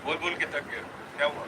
बोल बोल के थक गया, क्या हुआ?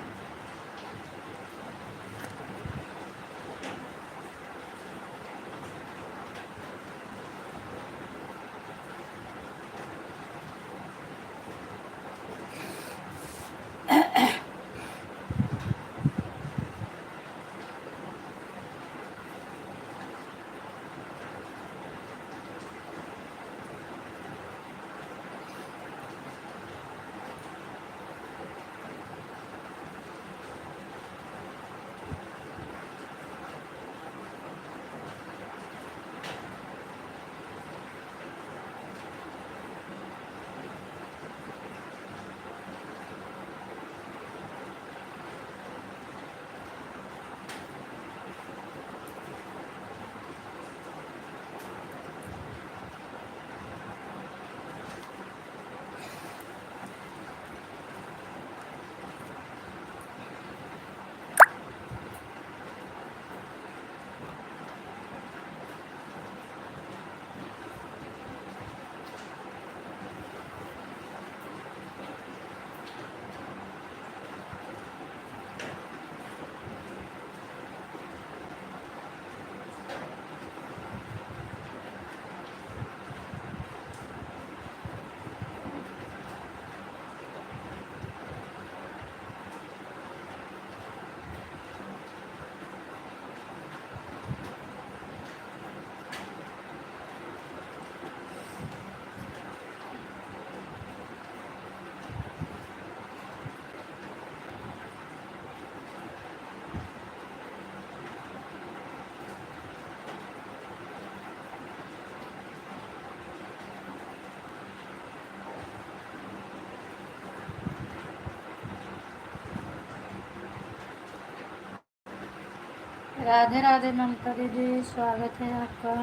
राधे राधे ममता दीदी, स्वागत है आपका।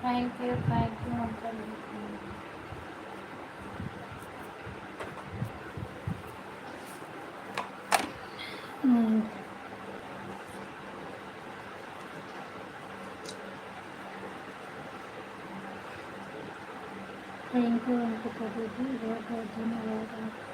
थैंक यू ममता दीदी। थैंक यू अंकिता दीदी, बहुत बहुत धन्यवाद आपका।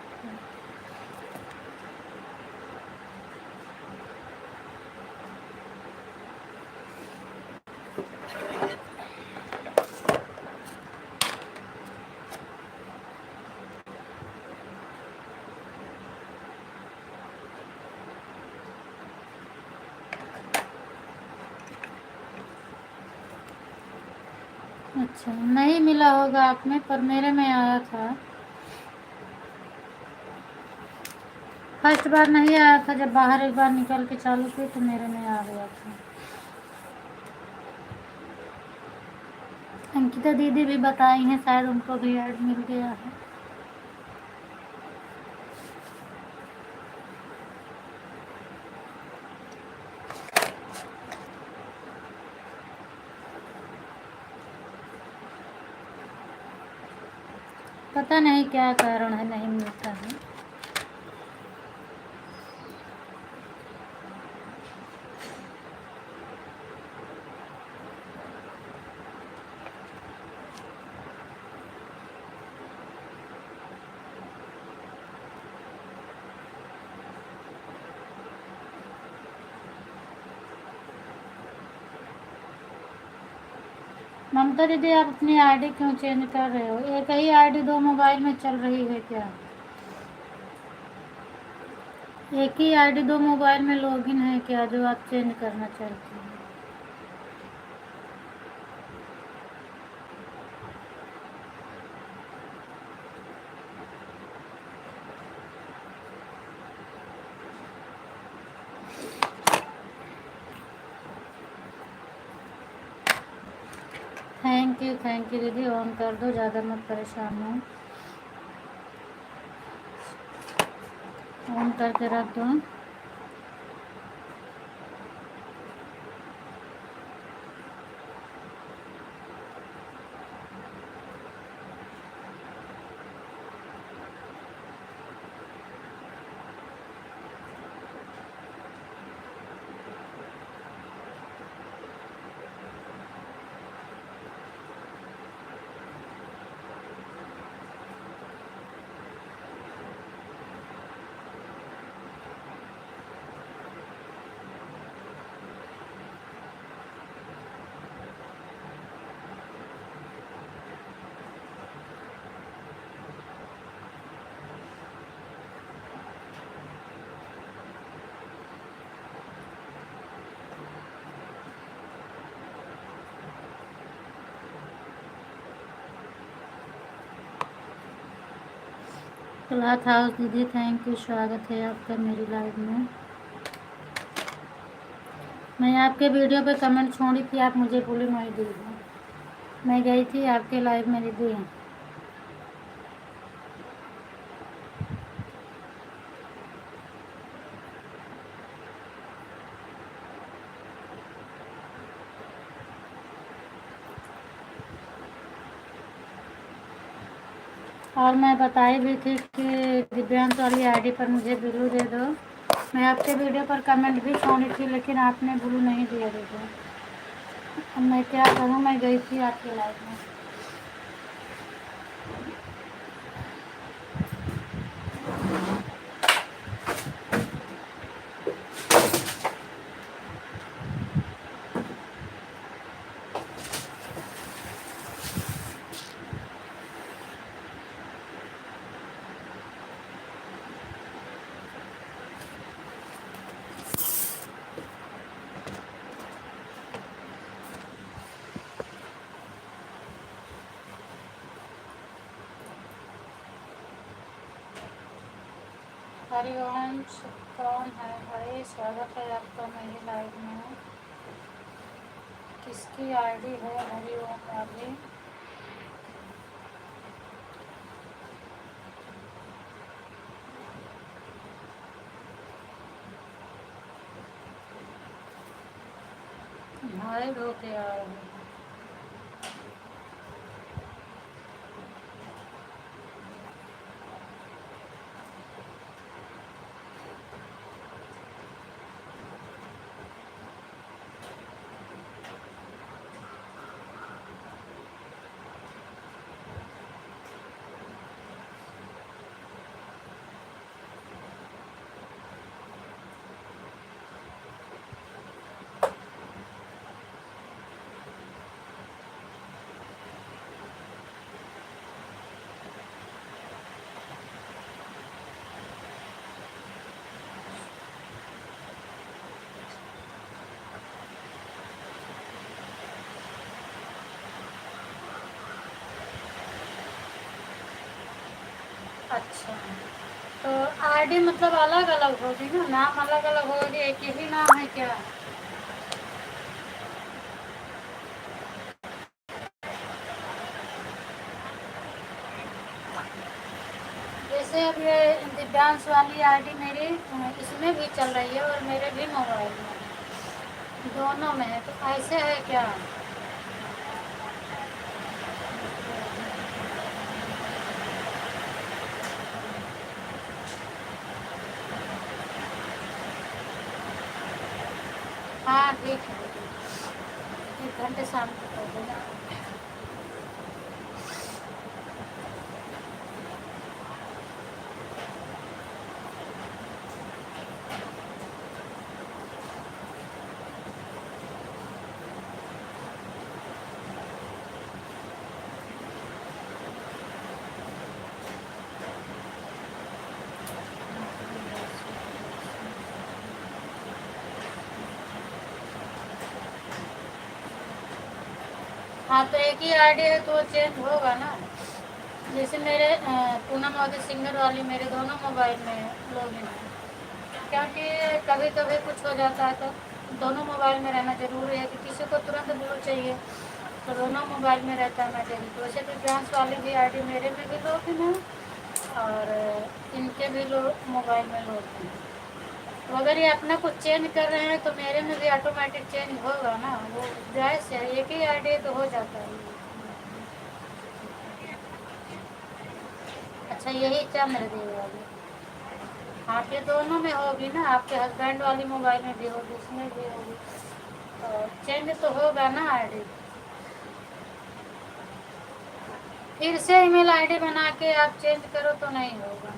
अच्छा, नहीं मिला होगा आप में, पर मेरे में आया था। फर्स्ट बार नहीं आया था, जब बाहर एक बार निकल के चालू की तो मेरे में आ गया था। अंकिता दीदी भी बताई हैं, शायद उनको भी ऐड मिल गया है। पता नहीं क्या कारण है, नहीं मिलता है। ममता दीदी, आप अपनी आईडी क्यों चेंज कर रहे हो? एक ही आईडी दो मोबाइल में चल रही है क्या? एक ही आईडी दो मोबाइल में लॉगिन है क्या जो आप चेंज करना चाहते हैं? थैंक यू दीदी, ऑन कर दो, ज़्यादा मत परेशान हो, ऑन करके रख दो। क्लॉथ हाउस दीदी, थैंक यू, स्वागत है आपका मेरी लाइव में। मैं आपके वीडियो पे कमेंट छोड़ी थी, आप मुझे बोले नहीं दी। मैं गई थी आपके लाइव में दीदी। और मैं बताई भी थी कि दिव्यांश वाली आईडी पर मुझे ब्लू दे दो। मैं आपके वीडियो पर कमेंट भी छोड़ी थी, लेकिन आपने ब्लू नहीं दिया दीदी। अब मैं क्या करूँ, मैं गई थी आपके लाइव में। हरिवंश कौन है भाई? स्वागत है आपका मेरी लाइव में। किसकी आईडी है हरिओम वाली? हाय हो गया। अच्छा, तो आईडी मतलब अलग अलग होगी ना, नाम अलग अलग होगी, एक ही नाम है क्या? जैसे अब ये दिव्यांश वाली आईडी मेरी इसमें भी चल रही है और मेरे भी मोबाइल में, दोनों में है, तो ऐसे है क्या? हाँ ठीक है, 1 घंटे शाम को कर देना। हाँ तो एक ही आईडी है तो वो चेंज होगा ना। जैसे मेरे पूनम मोदी सिंगर वाली मेरे दोनों मोबाइल में लॉगिन है, क्योंकि कभी कभी कुछ हो जाता है तो दोनों मोबाइल में रहना जरूरी है कि किसी को तुरंत ब्लू चाहिए तो दोनों मोबाइल में रहता है मैसेज। तो वैसे तो डांस वाली भी आईडी मेरे में भी लॉगिन है और इनके भी लोग मोबाइल में लॉगिन है। तो अगर ये अपना कुछ चेंज कर रहे हैं तो मेरे में भी ऑटोमेटिक चेंज होगा ना, वो जायज़ है, एक ही आईडी तो हो जाता है। अच्छा यही चंद्रदेव वाली, आपके दोनों में होगी ना, आपके हस्बैंड वाली मोबाइल में भी होगी, उसमें भी होगी, तो चेंज तो होगा ना आईडी। फिर से ईमेल आईडी बना के आप चेंज करो तो नहीं होगा।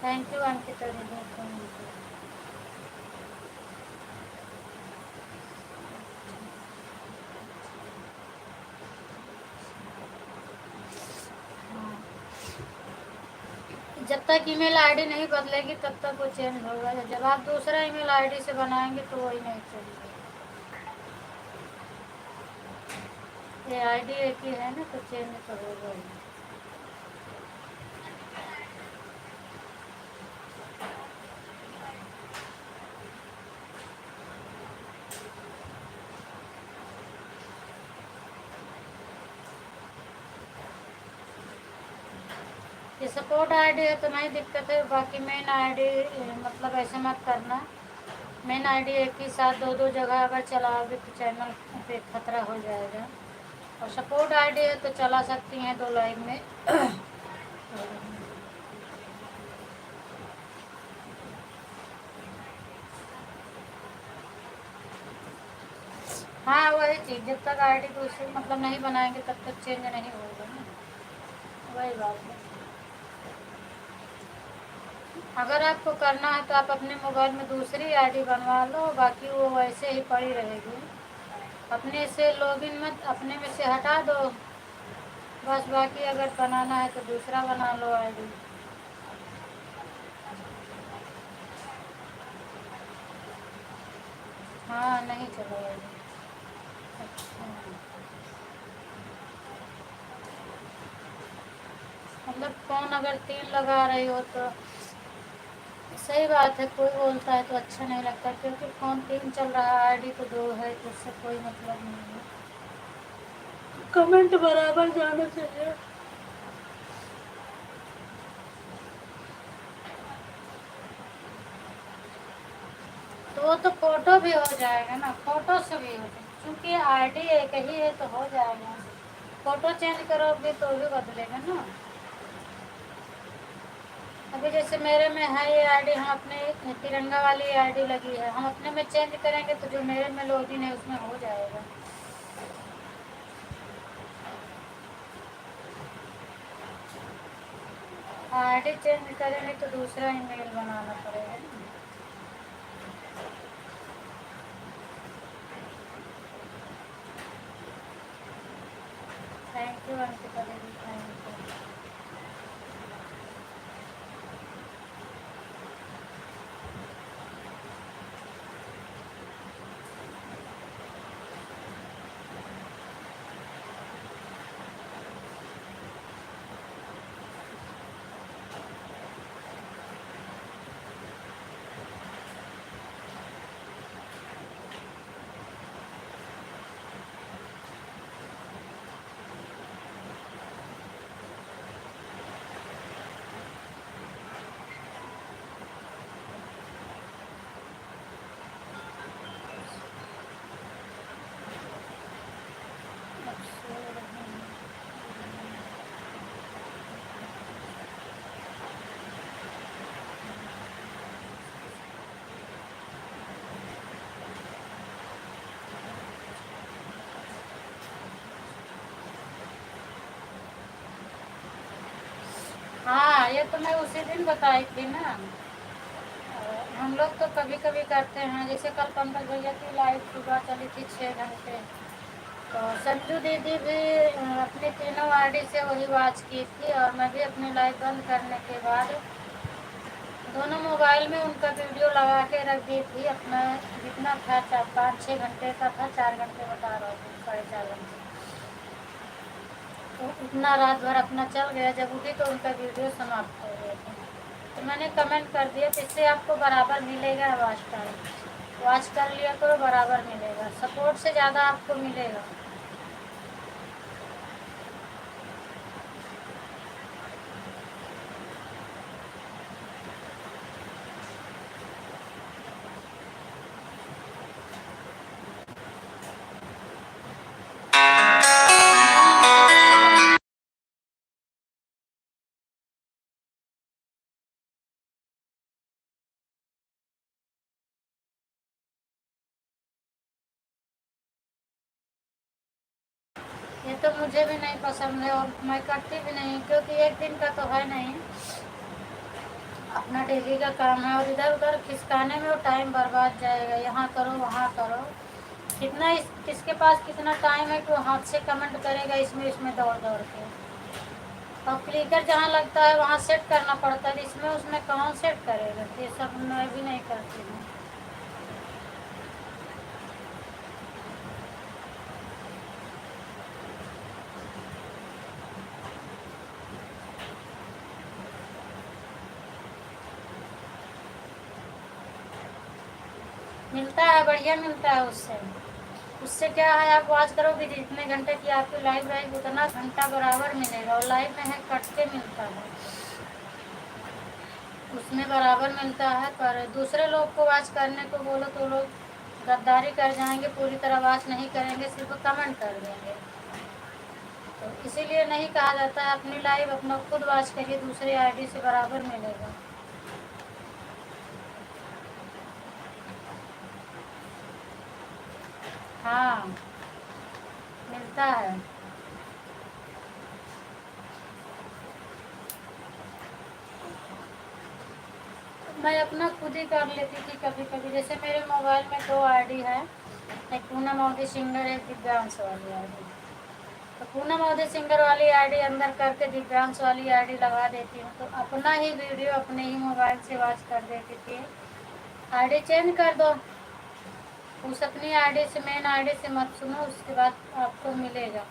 थैंक यू अंकिता दीदी। जब तक ईमेल आईडी नहीं बदलेगी तब तक वो चेंज होगा, जब आप दूसरा ईमेल आईडी से बनाएंगे तो वही नहीं चलेगा। ये आईडी एक ही है ना तो चेंज तो होगा ही। ये सपोर्ट आईडी है तो नहीं दिक्कत है, बाकी मेन आईडी मतलब ऐसे मत करना। मेन आईडी एक ही साथ दो दो जगह अगर चलाओगे तो चैनल पे खतरा हो जाएगा। और सपोर्ट आईडी है तो चला सकती हैं दो लाइव में। हाँ वही चीज़, जब तक आईडी दूसरी मतलब नहीं बनाएंगे तब तक चेंज नहीं होगा ना, वही बात है। अगर आपको करना है तो आप अपने मोबाइल में दूसरी आईडी बनवा लो, बाकी वो वैसे ही पड़ी रहेगी। अपने से लॉगिन मत, अपने में से हटा दो बस, बाकी अगर बनाना है तो दूसरा बना लो आईडी। हाँ नहीं चलेगा। अच्छा मतलब फ़ोन अगर 3 लगा रही हो तो सही बात है, कोई बोलता है तो अच्छा नहीं लगता, क्योंकि फ़ोन 3 चल रहा है, आईडी तो 2 है, तो उससे कोई मतलब नहीं है। कमेंट बराबर जाना चाहिए। तो वो तो फ़ोटो भी हो जाएगा ना, फ़ोटो से भी हो जाएगा, क्योंकि आईडी एक ही है तो हो जाएगा। फ़ोटो चेंज करोगे तो भी बदलेगा ना। अभी जैसे मेरे में है ये आईडी, हम अपने तिरंगा वाली आईडी लगी है, हम अपने में चेंज करेंगे तो जो मेरे में लॉगिन है उसमें हो जाएगा। आईडी चेंज करेंगे तो दूसरा ईमेल बनाना पड़ेगा ना। थैंक यू अंकिता दीदी, थैंक यू। हाँ ये तो मैं उसी दिन बताई थी ना। हम लोग तो कभी कभी करते हैं, जैसे कल पंकज भैया की लाइव सुबह चली थी 6 घंटे, तो संजू दीदी भी अपनी तीनों आईडी से वही वॉच की थी, और मैं भी अपनी लाइव बंद करने के बाद दोनों मोबाइल में उनका वीडियो लगा के रख दी थी। अपना जितना था 5-6 घंटे का था, 4 घंटे बता रहा हूँ, 4.5 घंटे, तो इतना रात भर अपना चल गया। जब उठी तो उनका वीडियो समाप्त हो गया था, तो मैंने कमेंट कर दिया तो इससे आपको बराबर मिलेगा वॉच टाइम। वॉच कर लिया करो, बराबर मिलेगा, सपोर्ट से ज़्यादा आपको मिलेगा। ये तो मुझे भी नहीं पसंद है, और मैं करती भी नहीं, क्योंकि एक दिन का तो है नहीं, अपना डेली का काम है, और इधर उधर खिसकाने में वो टाइम बर्बाद जाएगा। यहाँ करो वहाँ करो, कितना किसके पास कितना टाइम है कि वो हाथ से कमेंट करेगा इसमें इसमें दौड़ दौड़ के। और क्लिकर जहाँ लगता है वहाँ सेट करना पड़ता है, इसमें उसमें कौन सेट करेगा। ये सब मैं भी नहीं करती हूँ। मिलता है, बढ़िया मिलता है उससे। उससे क्या है, आप वॉच करोगे जितने घंटे की आपकी लाइव रहेगी उतना घंटा बराबर मिलेगा, और लाइव में है कट के मिलता है, उसमें बराबर मिलता है। पर दूसरे लोग को वॉच करने को बोलो तो लोग गद्दारी कर जाएंगे, पूरी तरह वॉच नहीं करेंगे, सिर्फ कमेंट कर देंगे। तो इसीलिए नहीं कहा जाता है अपनी लाइव अपना खुद वॉच करिए, दूसरे आईडी से बराबर मिलेगा। हाँ, मिलता है। मैं अपना खुद ही कर लेती थी कभी कभी, जैसे मेरे मोबाइल में 2 आईडी है, एक पूनम मोदी सिंगर, एक दिव्यांश वाली आईडी। तो पूनम मोदी सिंगर वाली आईडी अंदर करके दिव्यांश वाली आईडी लगा देती हूँ, तो अपना ही वीडियो अपने ही मोबाइल से वॉच कर देती थी। आईडी चेंज कर दो, उस अपनी आईडी से, मेन आईडी से मत सुनो, उसके बाद आपको मिलेगा।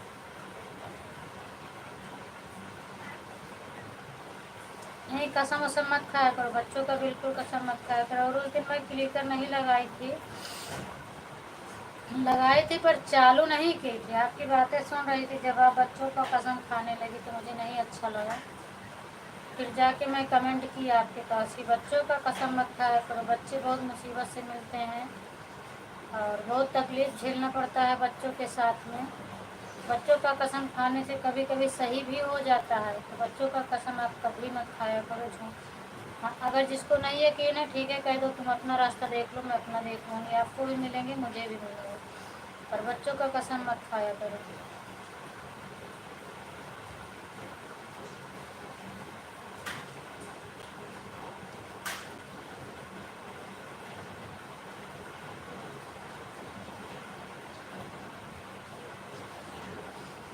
नहीं, कसम वसम मत खाया करो, बच्चों का बिल्कुल कसम मत खाया करो। और उस दिन मैं क्लिकर नहीं लगाई थी, लगाई थी पर चालू नहीं की थी, आपकी बातें सुन रही थी। जब आप बच्चों का कसम खाने लगी तो मुझे नहीं अच्छा लगा, फिर जाके मैं कमेंट की आपके पास कि बच्चों का कसम मत खाया करो, बच्चे बहुत मुसीबत से मिलते हैं और बहुत तकलीफ झेलना पड़ता है बच्चों के साथ में। बच्चों का कसम खाने से कभी कभी सही भी हो जाता है, तो बच्चों का कसम आप कभी मत खाया करो झूठ। हाँ, अगर जिसको नहीं यकीन है ठीक है, कह दो तुम अपना रास्ता देख लो, मैं अपना देख लूँगी, आपको भी मिलेंगे मुझे भी मिलेंगे, पर बच्चों का कसम मत खाया करो।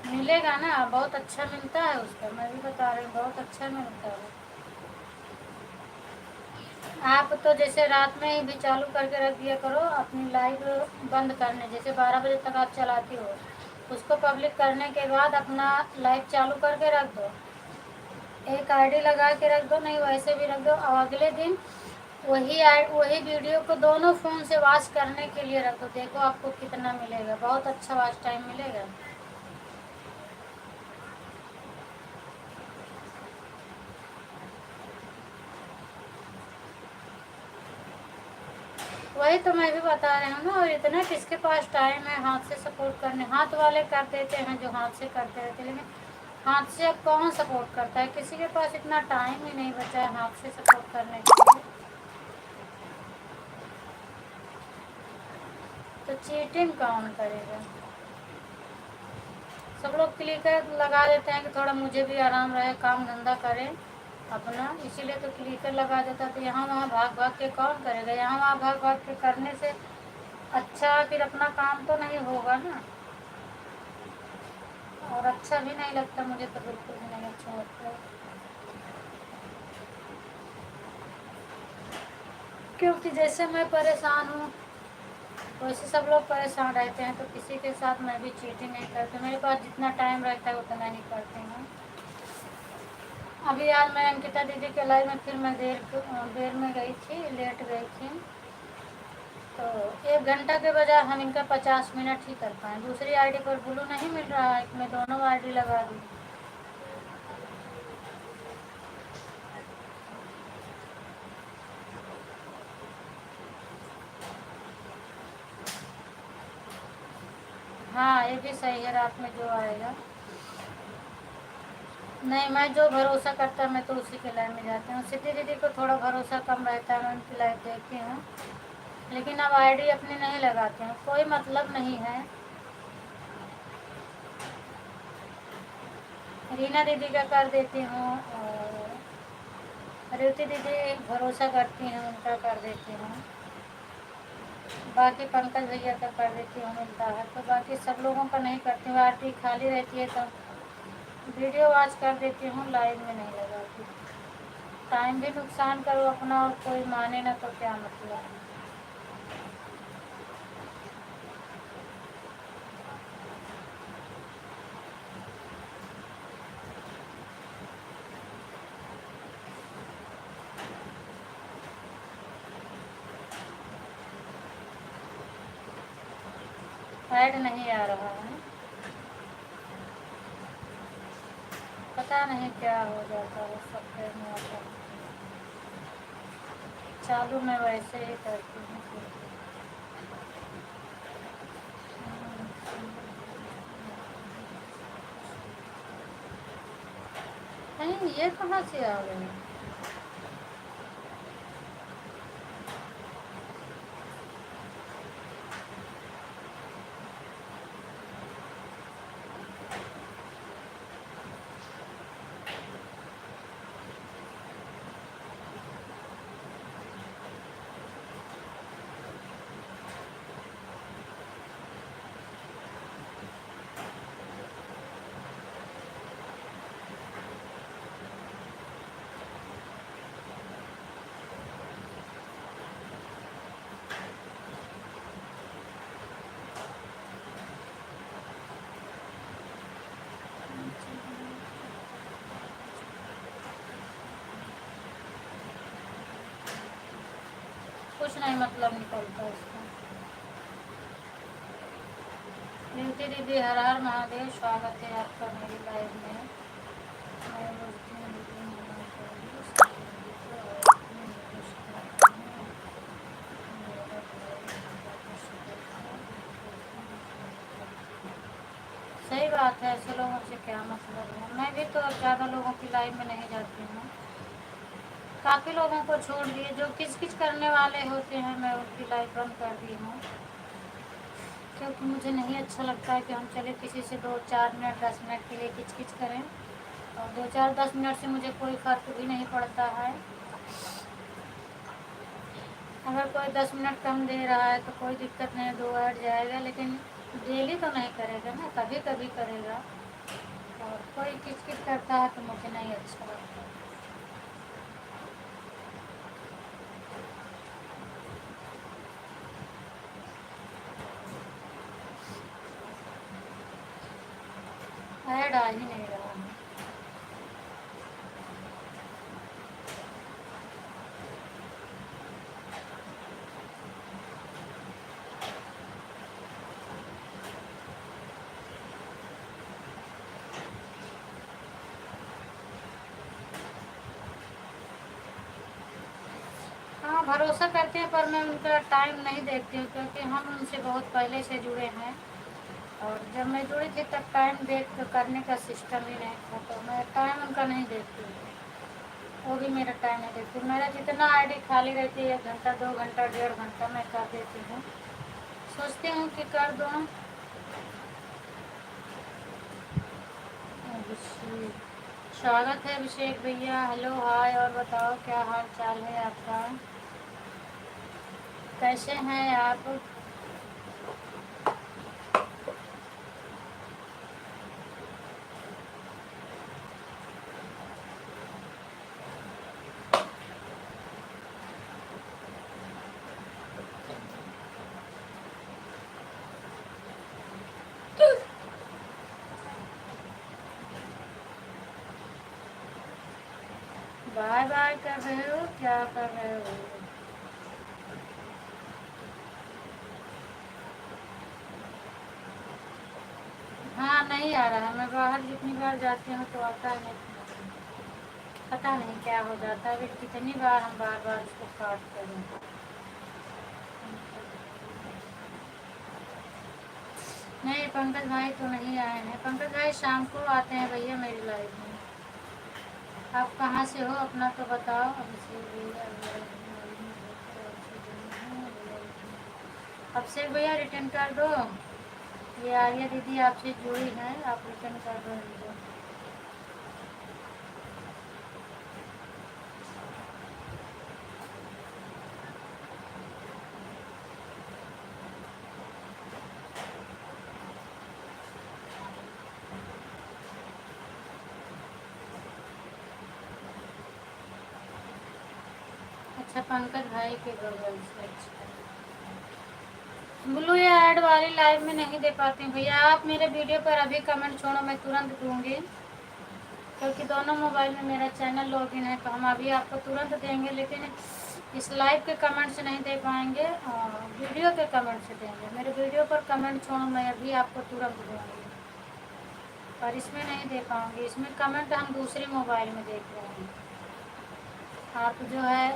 मिलेगा ना, बहुत अच्छा मिलता है उसका, मैं भी बता रही हूँ, बहुत अच्छा मिलता है। आप तो जैसे रात में ही भी चालू करके रख दिया करो, अपनी लाइव बंद करने, जैसे 12 बजे तक आप चलाती हो, उसको पब्लिक करने के बाद अपना लाइव चालू करके रख दो, एक आईडी लगा के रख दो, नहीं वैसे भी रख दो, और अगले दिन वही वीडियो को दोनों फ़ोन से वॉच करने के लिए रख दो, देखो आपको कितना मिलेगा, बहुत अच्छा वॉच टाइम मिलेगा। वही तो मैं भी बता रही हूँ ना, और इतना किसके पास टाइम है हाथ से सपोर्ट करने। हाथ वाले कर देते हैं जो हाथ से करते रहते, लेकिन हाथ से अब कौन सपोर्ट करता है, किसी के पास इतना टाइम ही नहीं बचा है हाथ से सपोर्ट करने के लिए। तो चीटिंग कौन करेगा। सब लोग क्लिकर लगा देते हैं कि थोड़ा मुझे भी आराम रहे, काम धंधा करें, अपना, इसीलिए तो क्लिकर लगा देता। तो यहाँ वहाँ भाग भाग के कौन करेगा? यहाँ वहाँ भाग भाग के करने से अच्छा फिर अपना काम तो नहीं होगा ना, और अच्छा भी नहीं लगता मुझे, तो बिल्कुल भी नहीं अच्छा लगता, क्योंकि जैसे मैं परेशान हूँ वैसे सब लोग परेशान रहते हैं, तो किसी के साथ मैं भी चीटिंग नहीं करती। मेरे पास जितना टाइम रहता है उतना नहीं करती हूँ। अभी आज मैं अंकिता दीदी के लाइव में फिर मैं देर में गई थी, लेट गई थी, तो 1 घंटा के बजाय हम इनका 50 मिनट ही कर पाए। दूसरी आईडी पर ब्लू नहीं मिल रहा है, मैं दोनों आईडी लगा दी। हाँ ये भी सही है, रात में जो आएगा। नहीं, मैं जो भरोसा करता है मैं तो उसी के लाइव में जाती हूँ। सिद्धि दीदी को थोड़ा भरोसा कम रहता है, मैं उनकी लाइव देखती हूँ, लेकिन अब आईडी अपनी नहीं लगाती हूँ, कोई मतलब नहीं है। रीना दीदी का कर देती हूँ, और रेवती दीदी भरोसा करती हैं उनका कर देती हूँ, बाकी पंकज भैया का कर देती हूँ मिलता है, तो बाकी सब लोगों का नहीं करती हूँ। आरती खाली रहती है तो वीडियो वॉच कर देती हूँ, लाइव में नहीं लगाती। टाइम भी नुकसान करो अपना और कोई माने ना तो क्या मतलब। ऐड नहीं आ रहा है, पता नहीं क्या हो जाता है, सब में आता है। चालू मैं वैसे ही करती हूँ। नहीं, ये कहाँ से आ गए? कुछ नहीं मतलब निकलता इसका। ड्यूटी दीदी, हर हर महादेव, स्वागत है आपका मेरी लाइव में। मैं बोलती हूँ दीदी, मना करिए, सब दीदी को और अपने निवेश करते हैं। मेरा भाई माता का शुक्र है। सही बात है, ऐसे लोगों से क्या मतलब है। मैं भी तो अब ज़्यादा लोगों की लाइव में नहीं जाती हूँ, काफ़ी लोगों को छोड़ दिए, जो किच किच करने वाले होते हैं मैं उनकी लाइव बंद कर दी हूँ, क्योंकि मुझे नहीं अच्छा लगता है कि हम चले किसी से 2-4 मिनट 10 मिनट के लिए किच किच करें, और 2-4-10 मिनट से मुझे कोई फ़र्क भी नहीं पड़ता है। अगर कोई 10 मिनट कम दे रहा है तो कोई दिक्कत नहीं, 2 ऐड जाएगा, लेकिन डेली तो नहीं करेगा ना, कभी कभी करेगा। और कोई किच किच करता है तो मुझे नहीं अच्छा लगता। ऐड आ ही नहीं रहा है। हाँ, भरोसा करते हैं, पर मैं उनका टाइम नहीं देखती हूँ, क्योंकि हम उनसे बहुत पहले से जुड़े हैं, और जब मैं जुड़ी थी तब टाइम देख कर करने का सिस्टम ही नहीं था, तो मैं टाइम उनका नहीं देखती हूँ, वो भी मेरा टाइम नहीं देखती। मेरा जितना आईडी खाली रहती है, 1 घंटा 2 घंटा 1.5 घंटा मैं कर देती हूँ, सोचती हूँ कि कर दूँ। स्वागत है अभिषेक भैया। हेलो हाय, और बताओ क्या हाल चाल है आपका, कैसे हैं आप। बाय बाय कर रहे हो, क्या कर रहे हो। हाँ नहीं आ रहा है, मैं बाहर जितनी बार जाती हूँ तो आता नहीं, पता नहीं क्या हो जाता है, कितनी बार हम बार बार इसको काटते हैं। नहीं पंकज भाई तो नहीं आए हैं, पंकज भाई शाम को आते हैं भैया मेरी लाइफ में। आप कहाँ से हो अपना तो बताओ। अभिषेक भैया रिटर्न कर दो, ये आर्या दीदी आपसे जुड़ी हैं, आप रिटर्न कर दो इनको। अच्छा पंकज भाई के गूगल से, अच्छा ब्लू या ऐड वाली लाइव में नहीं दे पाती हूँ भैया। आप मेरे वीडियो पर अभी कमेंट छोड़ो, मैं तुरंत दूंगी, क्योंकि दोनों मोबाइल में मेरा चैनल लॉगिन है, तो हम अभी आपको तुरंत देंगे, लेकिन इस लाइव के कमेंट से नहीं दे पाएंगे, वीडियो के कमेंट से देंगे। मेरे वीडियो पर कमेंट छोड़ो, मैं अभी आपको तुरंत दूंगी, पर इसमें नहीं दे पाऊंगी। इसमें कमेंट हम दूसरे मोबाइल में देख रहे हैं। आप जो है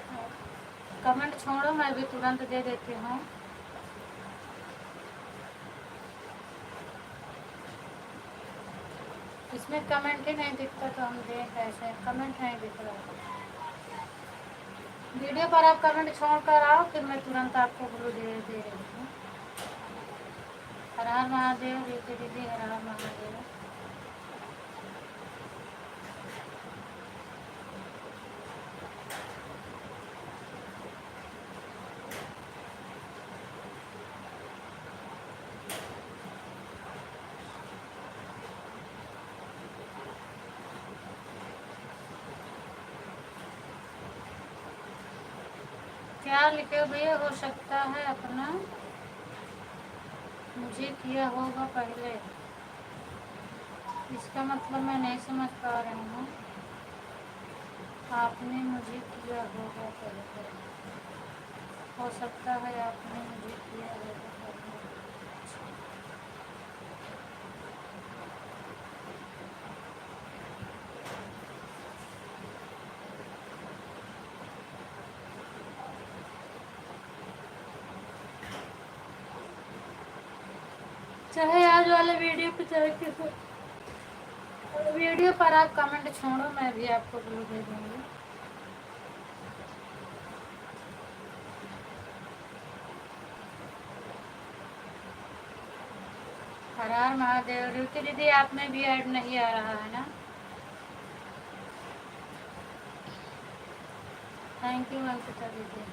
कमेंट छोड़ो, मैं भी तुरंत दे देती हूँ। इसमें कमेंट ही नहीं दिखता तो हम दें कैसे, कमेंट नहीं दिख रहा। वीडियो पर आप कमेंट छोड़ कर आओ, फिर मैं तुरंत आपको ब्लू दे रही हूँ। हर हर महादेव रीति दीदी, हर हर महादेव। क्या लिखे हो भैया, हो सकता है अपना मुझे किया होगा पहले, इसका मतलब मैं नहीं समझ पा रही हूँ। आपने मुझे किया होगा पहले, हो सकता है आपने मुझे किया होगा पहले। चाहे आज वाले वीडियो पे चाहे किसी वीडियो पर आप कमेंट छोड़ो, मैं भी आपको ब्लू दे दूँगी। हर हर महादेव। ऋतु दीदी आप में भी ऐड नहीं आ रहा है ना। थैंक यू अंकिता दीदी।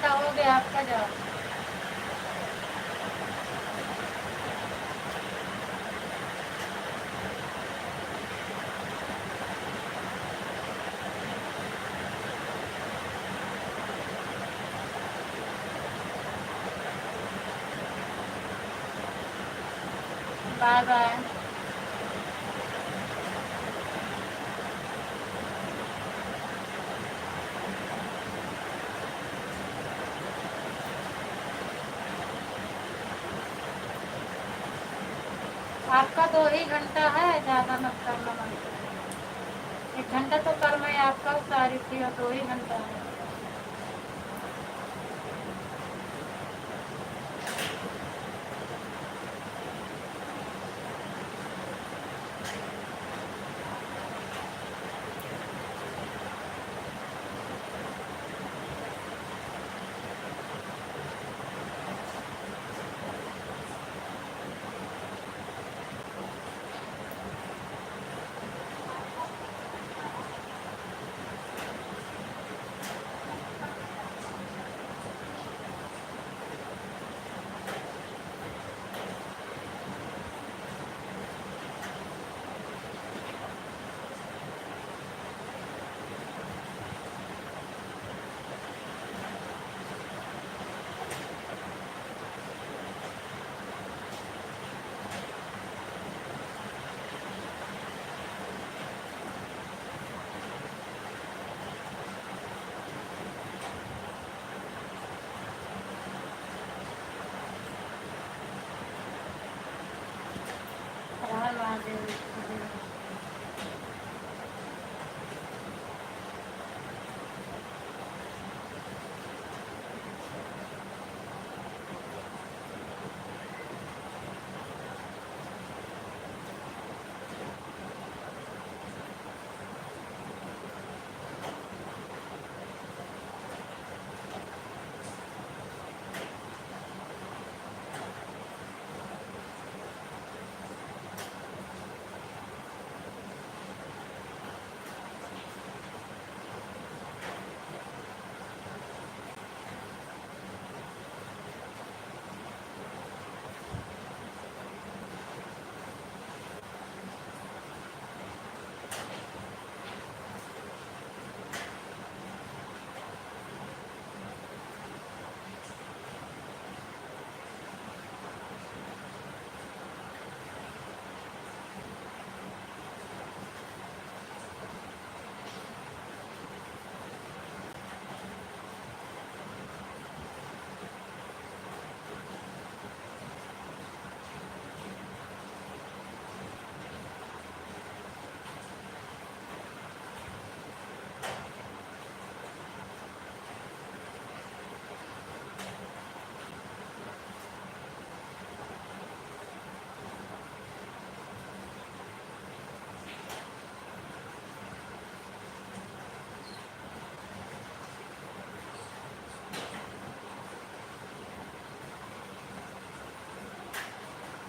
घंटा हो गया आपका जाओ। Bye bye. आपका 2 ही घंटा है, ज़्यादा मत करना मन। 1 घंटा तो कल मैं आपका उतारी रही थी और 2 ही घंटा है। राम महादेव।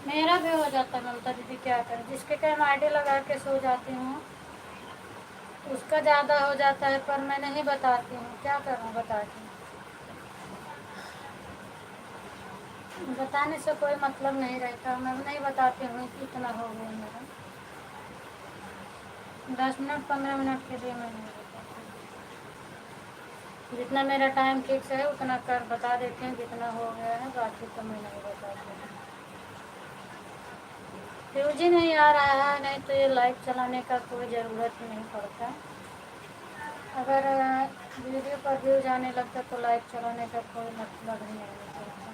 मेरा भी हो जाता है ममता दीदी, क्या करें। जिसके टाइम आईडी लगा के सो जाती हूँ उसका ज़्यादा हो जाता है, पर मैं नहीं बताती हूँ, क्या करूँ बता के। बताने से कोई मतलब नहीं रहता, मैं नहीं बताती हूँ कि इतना हो गया मेरा। 10 मिनट 15 मिनट के लिए मैं नहीं बताती। जितना मेरा टाइम फिक्स है उतना कर बता देते हैं, जितना हो गया है, बाकी तो मैं नहीं बताती हूँ। व्यूज ही नहीं आ रहा है, नहीं तो ये लाइव चलाने का कोई ज़रूरत नहीं पड़ता। अगर वीडियो पर व्यूज आने लगता तो लाइव चलाने का कोई मतलब ही नहीं पड़ता।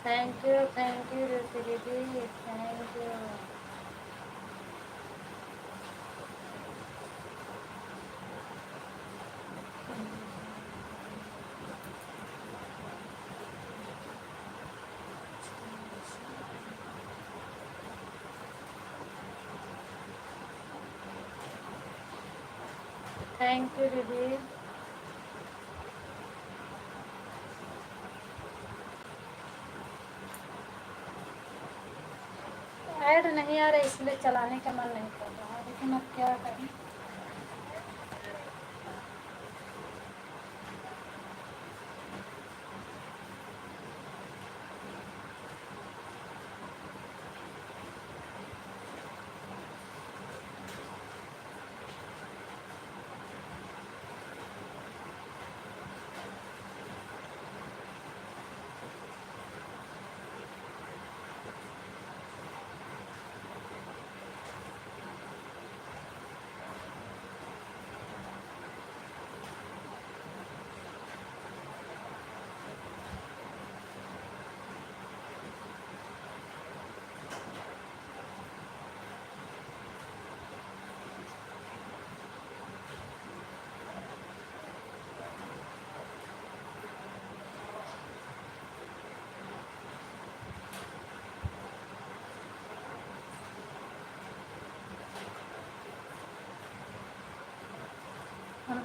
थैंक यू ऋषि दीदी, थैंक यू। थैंक यू दीदी। ऐड नहीं आ रहा इसलिए चलाने का मन नहीं कर रहा, लेकिन अब क्या करें।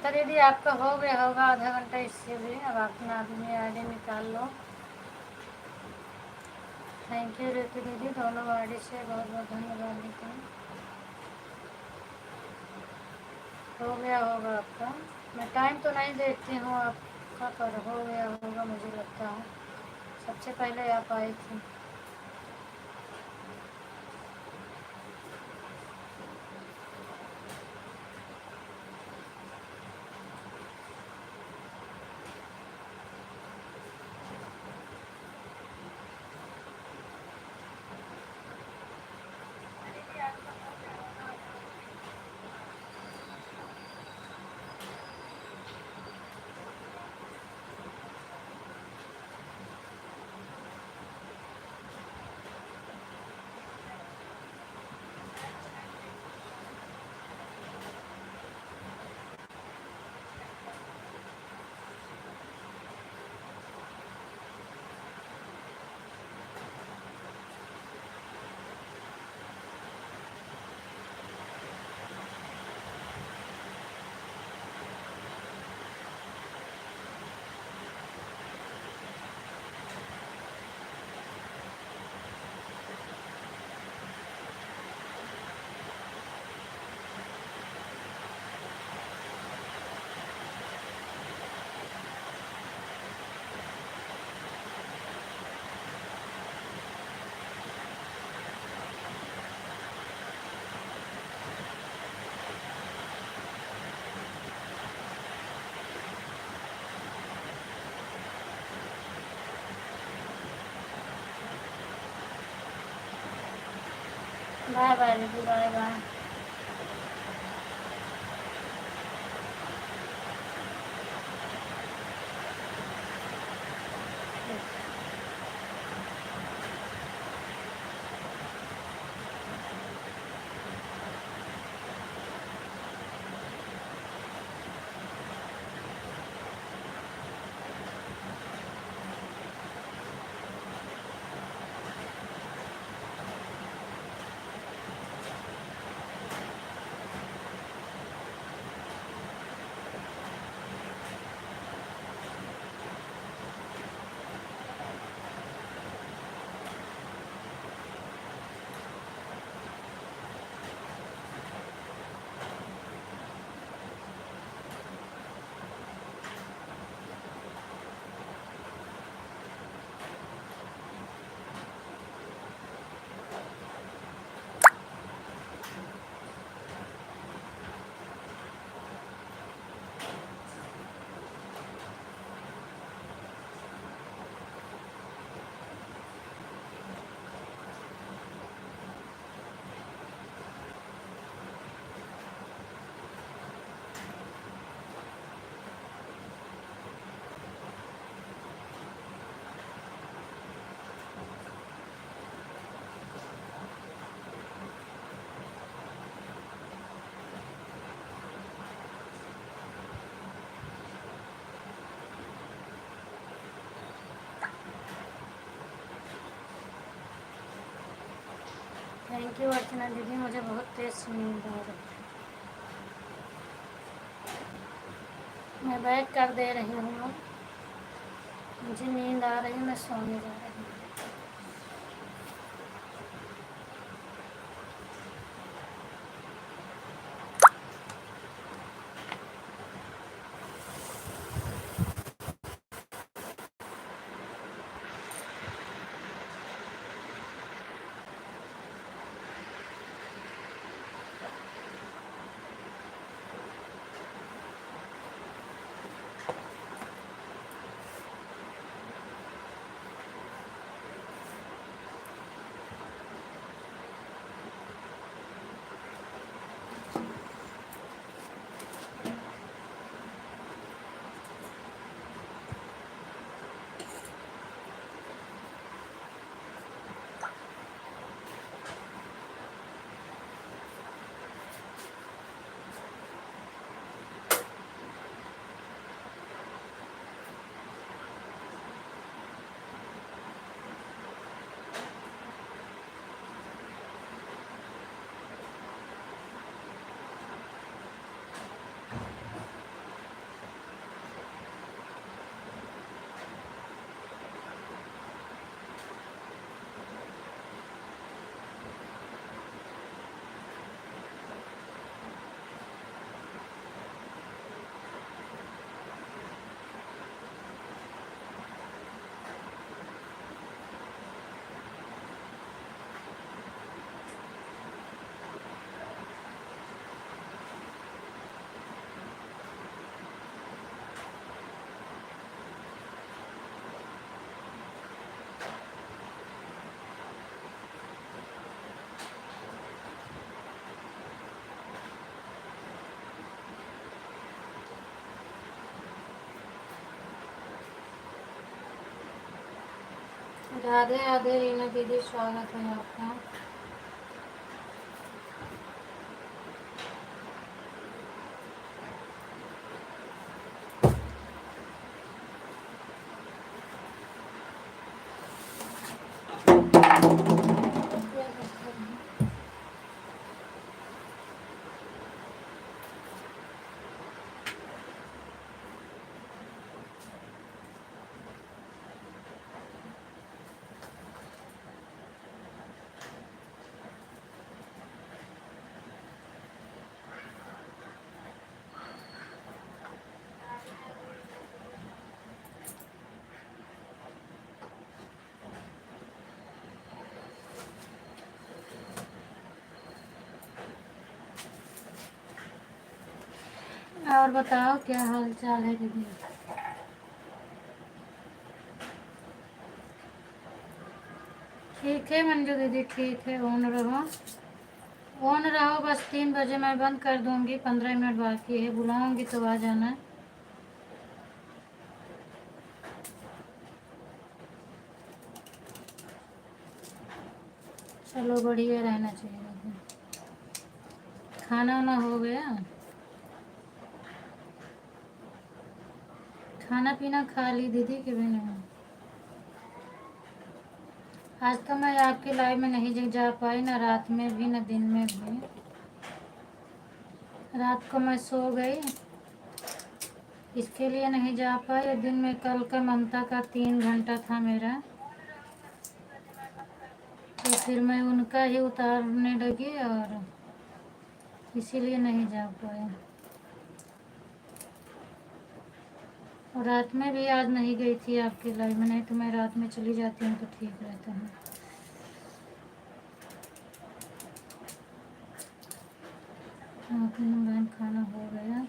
ममता दीदी आपका हो गया होगा आधा घंटा, इसीलिए अब अपना आदमी आईडी निकाल लो। थैंक यू रेतु दीदी, दोनों आईडी से बहुत बहुत धन्यवाद देते हैं। हो गया होगा आपका, मैं टाइम तो नहीं देखती हूँ आपका, पर हो गया होगा मुझे लगता है, सबसे पहले आप आई थी। बाय बाय दीदी, बाय बाय। थैंक यू अर्चना दीदी, मुझे बहुत तेज नींद आ रही है, मैं बैक कर दे रही हूँ, मुझे नींद आ रही है, मैं सोने जा रही हूँ। राधे राधे रीना दीदी, स्वागत है आपका। और बताओ क्या हाल चाल है दीदी? ठीक है मंजू दीदी, ठीक है। ऑन रहो, ऑन रहो। बस 3 बजे मैं बंद कर दूंगी, 15 मिनट बाकी है। बुलाऊंगी तो आ जाना। चलो बढ़िया रहना चाहिए दीदी। खाना वाना हो गया? खाना पीना खा ली दीदी कि भी नहीं? आज तो मैं आपकी लाइव में नहीं जा पाई, ना रात में भी ना दिन में भी। रात को मैं सो गई, इसके लिए नहीं जा पाई। और दिन में कल का ममता का 3 घंटा था मेरा, तो फिर मैं उनका ही उतारने लगी और इसीलिए नहीं जा पाई। और रात में भी आज नहीं गई थी आपकी लाइव में, नहीं तो मैं रात में चली जाती हूँ तो ठीक रहता है। बहन खाना हो गया।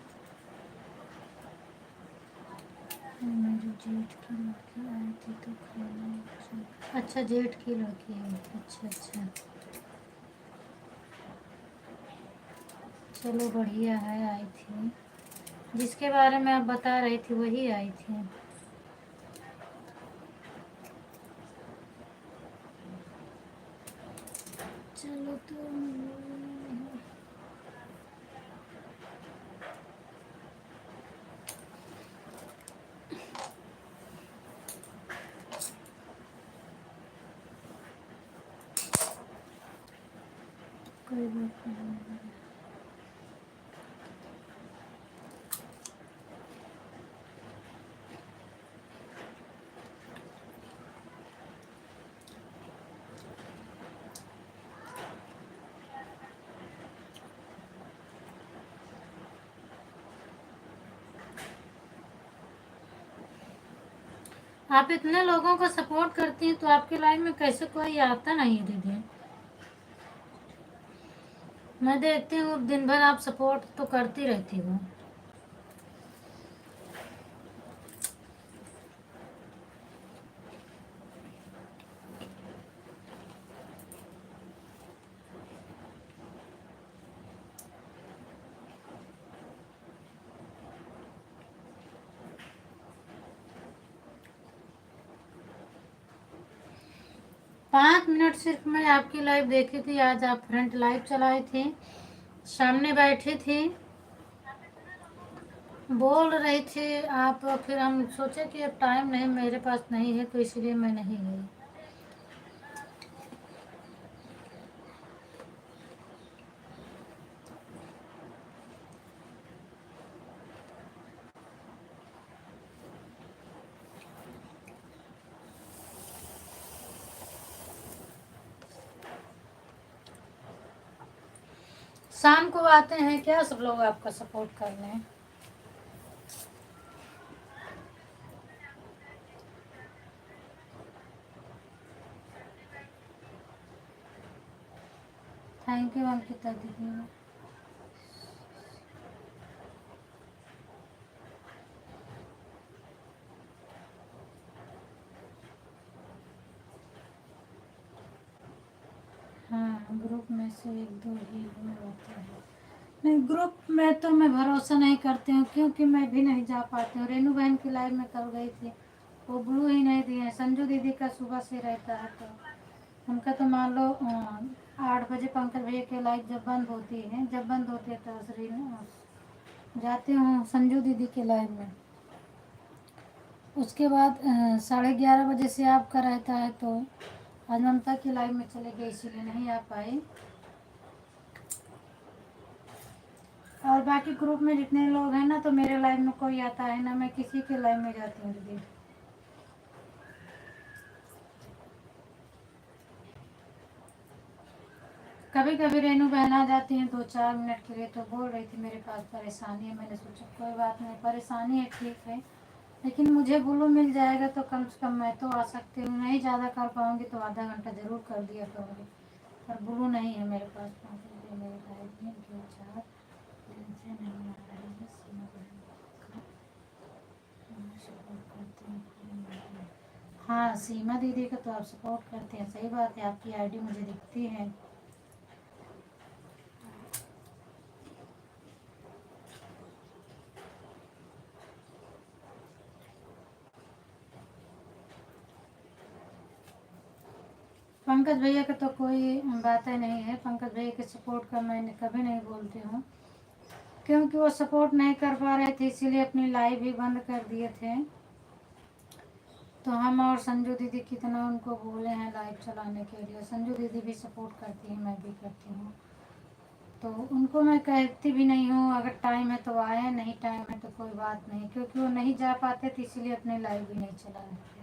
मैं जो जेठ की लड़की आई थी तो खाना। अच्छा, जेठ की लड़की है। अच्छा अच्छा, चलो बढ़िया है। आई थी जिसके बारे में आप बता रही थी वही आई थी। चलो तो कोई बात नहीं। आप इतने लोगों को सपोर्ट करती हैं तो आपकी लाइफ में कैसे कोई आता नहीं है दीदी? मैं देखती हूँ दिन भर आप सपोर्ट तो करती रहती हो। पाँच मिनट सिर्फ मैं आपकी लाइव देखी थी। आज आप फ्रंट लाइव चलाई थी, सामने बैठी थी, बोल रही थी आप। फिर हम सोचे कि अब टाइम नहीं, मेरे पास नहीं है, तो इसलिए मैं नहीं गई। शाम को आते हैं क्या सब लोग आपका सपोर्ट करने? थैंक यू अंकिता दीदी। हाँ, ग्रुप में से 1-2 ही लोग होते हैं। नहीं, ग्रुप में तो मैं भरोसा नहीं करती हूँ, क्योंकि मैं भी नहीं जा पाती हूँ। रेनू बहन की लाइव में कल गई थी, वो ब्लू ही नहीं दिए हैं। संजू दीदी का सुबह से रहता है, तो उनका तो मान लो 8 बजे पंकज भैया की लाइट जब बंद होती है, जब बंद होती है तो जाती हूँ संजू दीदी के लाइव में। उसके बाद 11:30 बजे से आपका रहता है, तो आज ममता की लाइव में चले गए इसीलिए नहीं आ पाए। और बाकी ग्रुप में जितने लोग हैं ना, तो मेरे लाइव में कोई आता है ना, मैं किसी के लाइव में जाती हूँ दीदी। कभी कभी रेनू बहन आ जाती हैं 2-4 मिनट के लिए, तो बोल रही थी मेरे पास परेशानी है। मैंने सोचा कोई बात नहीं, परेशानी है ठीक है, लेकिन मुझे ब्लू मिल जाएगा तो कम से कम मैं तो आ सकती हूँ। नहीं ज़्यादा कर पाऊँगी तो आधा घंटा ज़रूर कर दिया करूँगी, पर ब्लू नहीं है मेरे पास। मेरे लाइफ में 2-4 दिन से नहीं आ रहा है, बस सपोर्ट करते हैं। हाँ सीमा दीदी का तो आप सपोर्ट करते हैं, सही बात है, आपकी आईडी मुझे दिखती है। पंकज भैया का तो कोई बात ही नहीं है। पंकज भैया के सपोर्ट का मैंने कभी नहीं बोलती हूँ, क्योंकि वो सपोर्ट नहीं कर पा रहे थे, इसीलिए अपनी लाइव भी बंद कर दिए थे। तो हम और संजू दीदी कितना उनको बोले हैं लाइव चलाने के लिए, संजू दीदी भी सपोर्ट करती है, मैं भी करती हूँ। तो उनको मैं कहती भी नहीं हूँ, अगर टाइम है तो आए, नहीं टाइम है तो कोई बात नहीं, क्योंकि वो नहीं जा पाते थे, इसीलिए अपने लाइव भी नहीं चला रहे थे।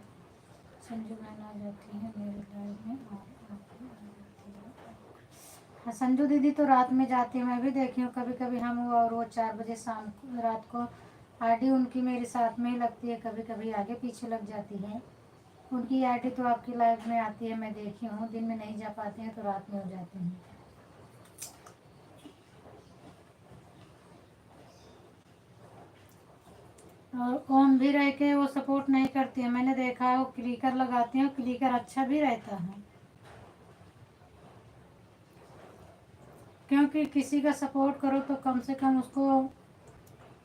संजू बहन आ जाती है मेरे लाइव में और आपकी आ जाती है। हाँ संजू दीदी तो रात में जाती है, मैं भी देखी हूँ। कभी कभी हम और वो 4 बजे शाम को रात को आईडी उनकी मेरे साथ में ही लगती है, कभी कभी आगे पीछे लग जाती है। उनकी आईडी तो आपकी लाइव में आती है, मैं देखी हूँ। दिन में नहीं जा पाते हैं तो रात में हो जाते हैं। और ऑन भी रह के वो सपोर्ट नहीं करती है, मैंने देखा है वो क्लिकर लगाती हैं, क्लिकर अच्छा भी रहता है। क्योंकि किसी का सपोर्ट करो तो कम से कम उसको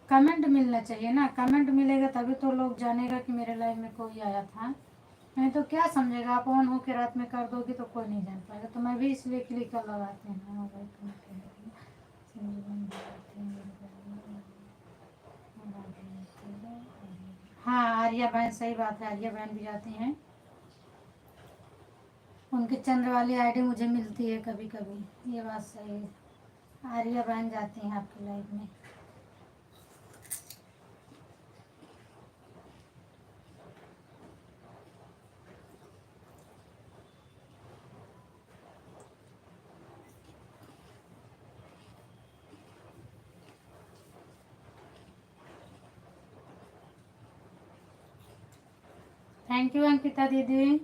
कमेंट मिलना चाहिए ना, कमेंट मिलेगा तभी तो लोग जानेगा कि मेरे लाइव में कोई आया था। नहीं तो क्या समझेगा, आप ऑन होकर रात में कर दोगे तो कोई नहीं जान पाएगा। तो मैं भी इसलिए क्लिकर लगाते हैं। हाँ भाई तुम कह रही हो। हाँ आर्या बहन, सही बात है, आर्या बहन भी जाती हैं। उनकी चंद्र वाली आईडी मुझे मिलती है कभी कभी, ये बात सही है। आर्या बहन जाती हैं आपकी लाइफ में। थैंक यू अंकिता दीदी।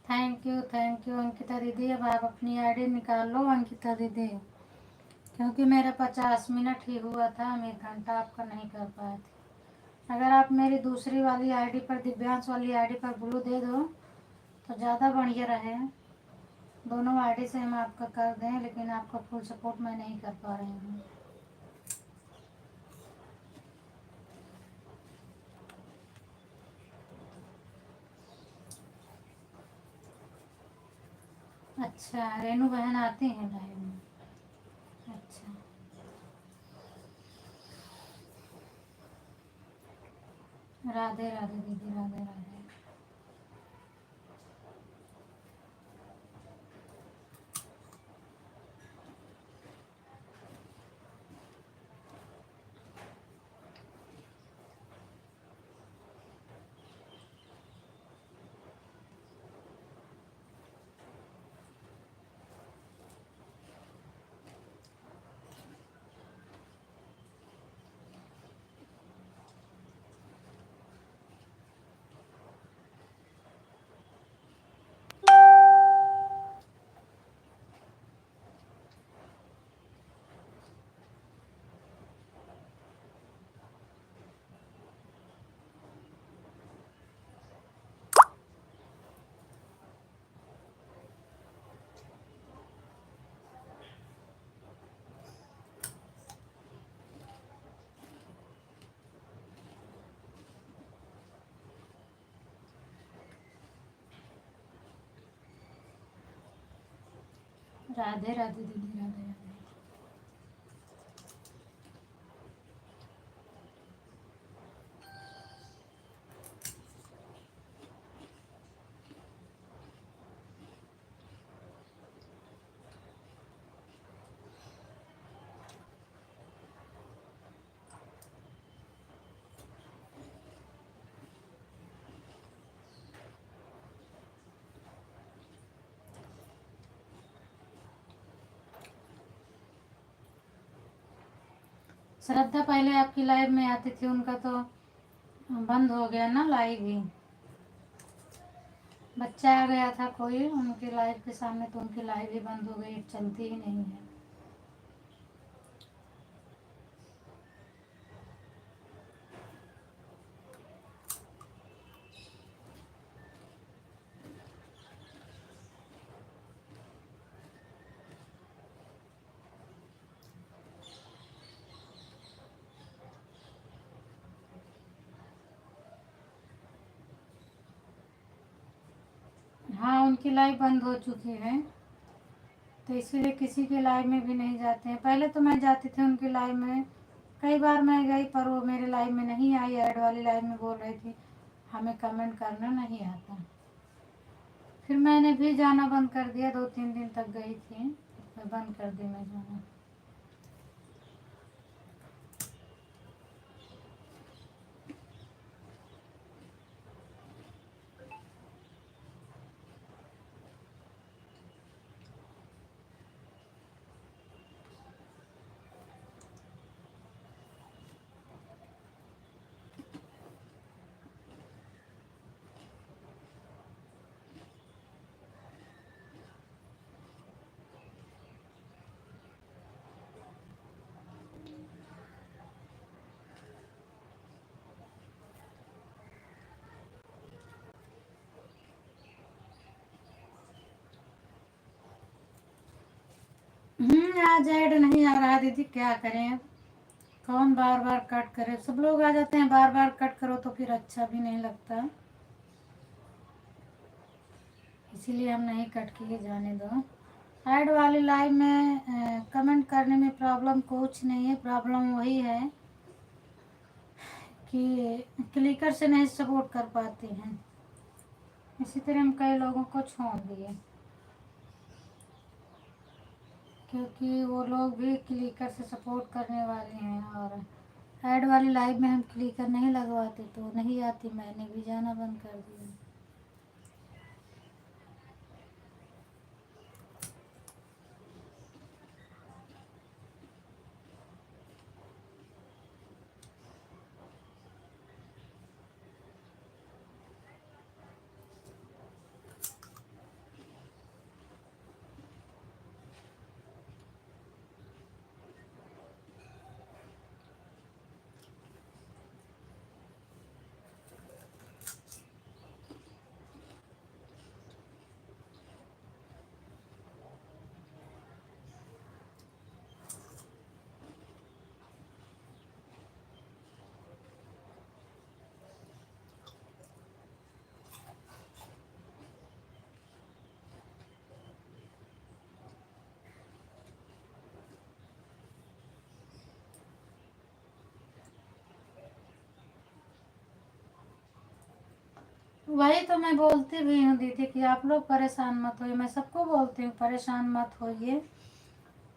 थैंक यू अंकिता दीदी। अब आप अपनी आईडी निकाल लो अंकिता दीदी, क्योंकि मेरा 50 मिनट ही हुआ था, हम 1 घंटा आपका नहीं कर पाए थे। अगर आप मेरी दूसरी वाली आईडी पर, दिव्यांश वाली आईडी पर ब्लू दे दो तो ज़्यादा बढ़िया रहे। दोनों आईडी से हम आपका कर दें, लेकिन आपका फुल सपोर्ट मैं नहीं कर पा रही हूँ। अच्छा रेनू बहन आती हैं लाइव में। अच्छा राधे राधे दीदी, राधे राधे। राधे राधे दीदी, राधे राधे। श्रद्धा पहले आपकी लाइव में आती थी, उनका तो बंद हो गया ना लाइव ही। बच्चा आ गया था कोई उनके लाइव के सामने, तो उनकी लाइव ही बंद हो गई, चलती ही नहीं है। हाँ, उनकी लाइव बंद हो चुकी है, तो इसलिए किसी के लाइव में भी नहीं जाते हैं। पहले तो मैं जाती थी उनकी लाइव में, कई बार मैं गई, पर वो मेरे लाइव में नहीं आई। ऐड वाली लाइव में बोल रही थी हमें कमेंट करना नहीं आता। फिर मैंने भी जाना बंद कर दिया, 2-3 दिन तक गई थी, फिर बंद कर दी मैं जाना। आज ऐड नहीं आ रहा दीदी, क्या करें अब, कौन बार बार कट करे। सब लोग आ जाते हैं, बार बार कट करो तो फिर अच्छा भी नहीं लगता, इसीलिए हम नहीं कट किए, जाने दो। ऐड वाली लाइव में कमेंट करने में प्रॉब्लम कुछ नहीं है, प्रॉब्लम वही है कि क्लिकर से नहीं सपोर्ट कर पाते हैं, इसी तरह हम कई लोगों को छोड़ दिए, क्योंकि वो लोग भी क्लिकर से सपोर्ट करने वाले हैं, और ऐड वाली लाइव में हम क्लिकर नहीं लगवाते तो नहीं आती, मैंने भी जाना बंद कर दिया। वही तो मैं बोलती भी हूँ दीदी कि आप लोग परेशान मत होइए, मैं सबको बोलती हूँ परेशान मत होइए।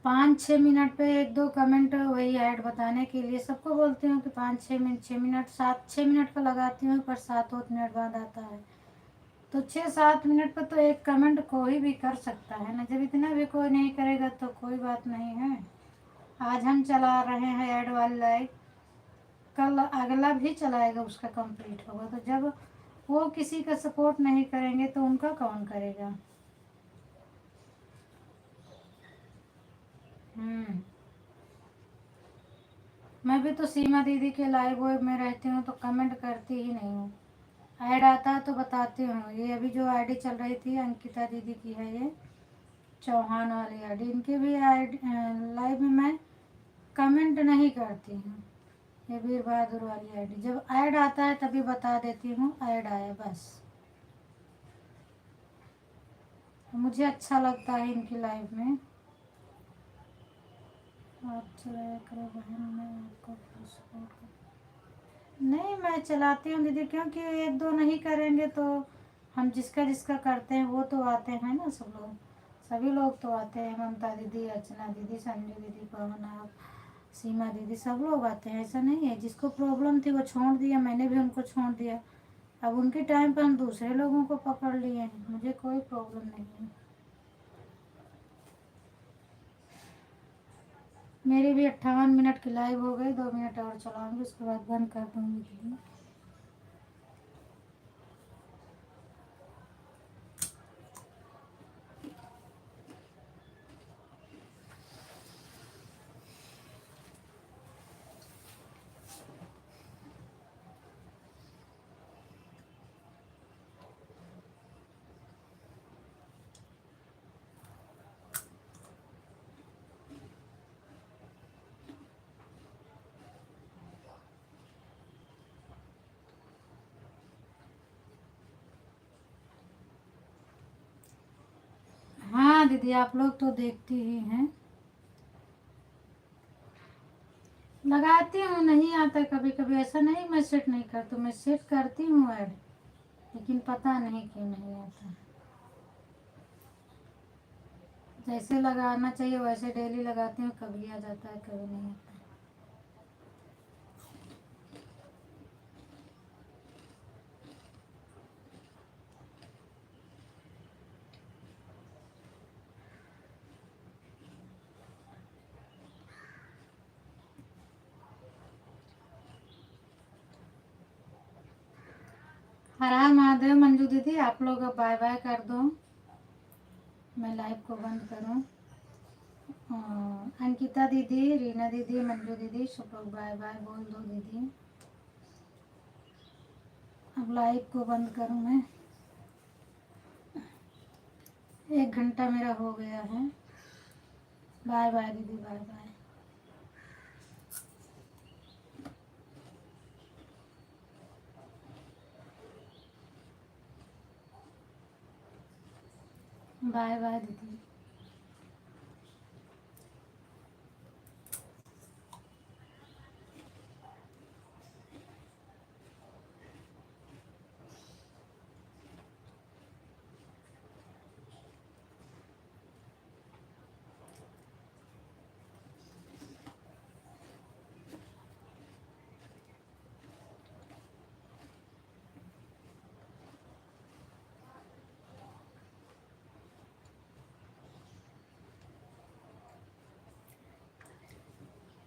5-6 मिनट पे 1-2 कमेंट, वही ऐड बताने के लिए सबको बोलती हूँ कि 5-6 मिनट, 6 मिनट, 7-6 मिनट का लगाती हूँ, पर 7-8 मिनट बाद आता है। तो 6-7 मिनट पर तो एक कमेंट कोई भी कर सकता है ना, जब इतना भी कोई नहीं करेगा तो कोई बात नहीं है। आज हम चला रहे हैं ऐड वाली लाइव, कल अगला भी चलाएगा, उसका कंप्लीट होगा, तो जब वो किसी का सपोर्ट नहीं करेंगे तो उनका कौन करेगा। मैं भी तो सीमा दीदी के लाइव वाइव में रहती हूँ तो कमेंट करती ही नहीं हूँ, ऐड आता है तो बताती हूँ। ये अभी जो आईडी चल रही थी अंकिता दीदी की है, ये चौहान वाली आईडी, इनकी भी आईडी लाइव में मैं कमेंट नहीं करती हूँ। ये वीर बहादुर वाली आईडी, जब ऐड आता है तभी बता देती हूँ ऐड आया, बस मुझे अच्छा लगता है इनकी लाइव में। आप चलाया करो बहन, मैं आपको सपोर्ट कर। नहीं, मैं चलाती हूँ दीदी, क्योंकि एक दो नहीं करेंगे तो हम जिसका जिसका करते हैं वो तो आते हैं ना, सब लोग, सभी लोग तो आते हैं। ममता दीदी, अर्चना दीदी, संजू दीदी, पवन, आप, सीमा दीदी, सब लोग आते हैं। ऐसा नहीं है, जिसको प्रॉब्लम थी वो छोड़ दिया, मैंने भी उनको छोड़ दिया। अब उनके टाइम पर हम दूसरे लोगों को पकड़ लिए हैं, मुझे कोई प्रॉब्लम नहीं है। मेरी भी 58 मिनट की लाइव हो गई, 2 मिनट और चलाऊंगी, उसके बाद बंद कर दूंगी दीदी। हाँ दीदी, आप लोग तो देखती ही हैं। लगाती हूँ, नहीं आता कभी कभी, ऐसा नहीं मैं सेट नहीं करती, मैं सेट करती हूँ ऐड, लेकिन पता नहीं क्यों नहीं आता। जैसे लगाना चाहिए वैसे डेली लगाती हूँ, कभी आ जाता है कभी नहीं आता। हर हर महादेव। मंजू दीदी, आप लोग अब बाय बाय कर दो, मैं लाइव को बंद करूँ। अंकिता दीदी, रीना दीदी, मंजू दीदी, सब लोग बाय बाय बोल दो दीदी। अब लाइव को बंद करूँ मैं, 1 घंटा मेरा हो गया है। बाय बाय दीदी, बाय बाय। बाय बाय दीदी।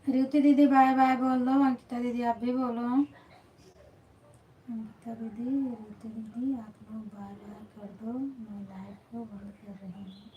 रीति दीदी बाय बाय बोल दो, अंकिता दीदी आप भी बोलो। अंकिता दीदी, रीति दीदी, आप लोग बाय बाय कर दो, मैं लाइव को बंद कर रही हूँ।